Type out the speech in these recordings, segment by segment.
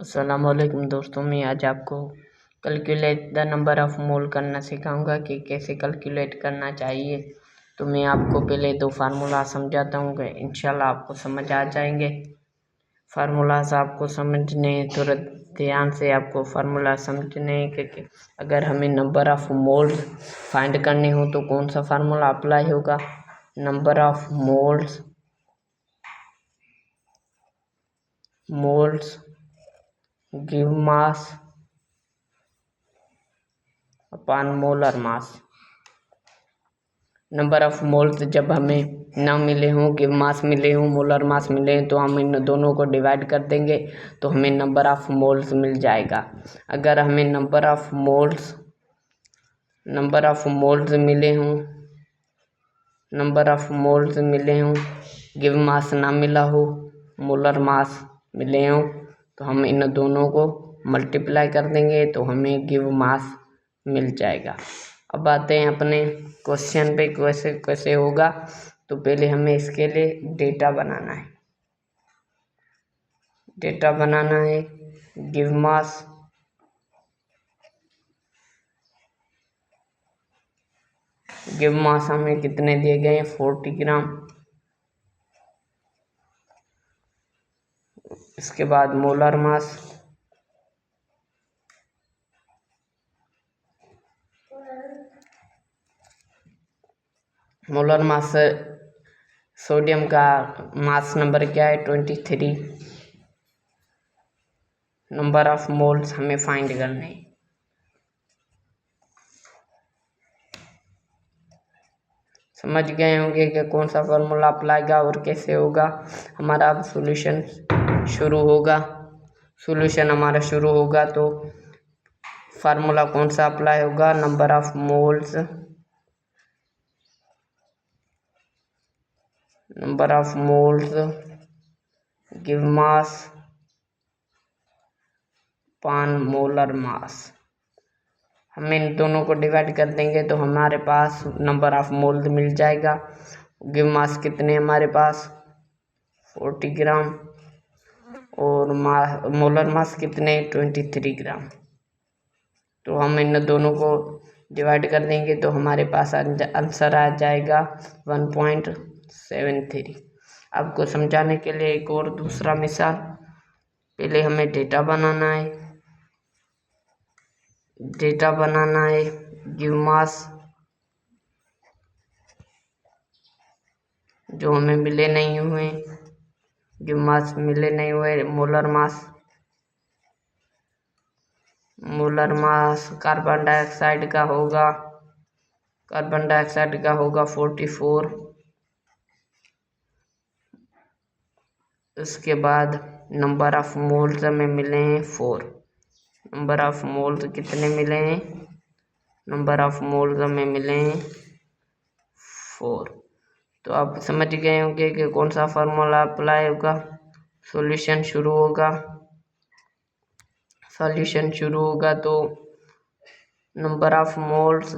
अस्सलामुअलैकुम दोस्तों, मैं आज आपको कैलकुलेट द नंबर ऑफ़ मोल करना सिखाऊंगा कि कैसे कैलकुलेट करना चाहिए। तो मैं आपको पहले दो फार्मूला समझाता हूँ कि इंशाल्लाह आपको समझ आ जाएंगे। फार्मूलाज आपको समझने हैं, थोड़ा ध्यान से आपको फार्मूला समझने हैं कि अगर हमें नंबर ऑफ़ मोल्स फाइंड करने हो तो कौन सा फार्मूला अप्लाई होगा। Number of moles give mass upon molar mass. Number of moles जब हमें ना मिले हों, गिव मास मिले हों, मोलर मास मिले तो हम इन दोनों को डिवाइड कर देंगे तो हमें नंबर ऑफ मोल्स मिल जाएगा। अगर हमें नंबर ऑफ मोल्स मिले हों, गिव मास ना मिला हो, मोलर मास मिले हों, तो हम इन दोनों को मल्टीप्लाई कर देंगे तो हमें गिव मास मिल जाएगा। अब आते हैं अपने क्वेश्चन पे, कैसे होगा। तो पहले हमें इसके लिए डेटा बनाना है। गिव मास हमें कितने दिए गए हैं, 40 ग्राम। इसके बाद मोलर मास सोडियम का मास नंबर क्या है, 23। नंबर ऑफ मोल्स हमें फाइंड करने हैं। समझ गए होंगे कि कौन सा फार्मूला अप्लाई होगा और कैसे होगा। हमारा अब सॉल्यूशन हमारा शुरू होगा। तो फार्मूला कौन सा अप्लाई होगा, नंबर ऑफ मोल्स गिव मास पान मोलर मास। हम इन दोनों को डिवाइड कर देंगे तो हमारे पास नंबर ऑफ मोल्स मिल जाएगा। गिव मास कितने हमारे पास, 40 ग्राम, और मोलर मास कितने, 23 ग्राम। तो हम इन दोनों को डिवाइड कर देंगे तो हमारे पास आंसर आ जाएगा 1.73। आपको समझाने के लिए एक और दूसरा मिसाल। पहले हमें डेटा बनाना है। गिव मास जो हमें मिले नहीं हुए, मोलर मास कार्बन डाइऑक्साइड का होगा 44। उसके बाद नंबर ऑफ मोल्स हमें मिले हैं 4। नंबर ऑफ मोल्स कितने मिले हैं, हमें मिले हैं 4। तो आप समझ गए होंगे कि कौन सा फार्मूला अप्लाई होगा। सॉल्यूशन शुरू होगा तो नंबर ऑफ मोल्स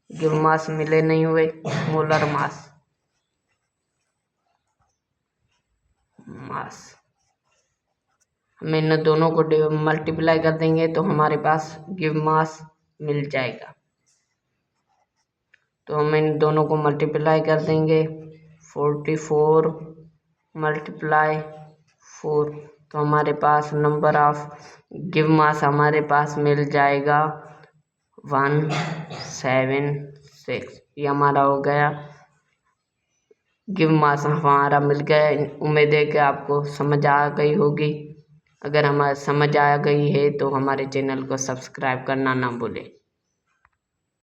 गिव मास मिले नहीं हुए, मोलर मास हम इन दोनों को मल्टीप्लाई कर देंगे तो हमारे पास गिव मास मिल जाएगा। तो हम इन दोनों को मल्टीप्लाई कर देंगे, 44 × 4, तो हमारे पास नंबर ऑफ गिव मास हमारे पास मिल जाएगा 176। ये हमारा हो गया, गिव मास हमारा मिल गया। उम्मीद है कि आपको समझ आ गई होगी। अगर हमारी समझ आ गई है तो हमारे चैनल को सब्सक्राइब करना ना भूलें।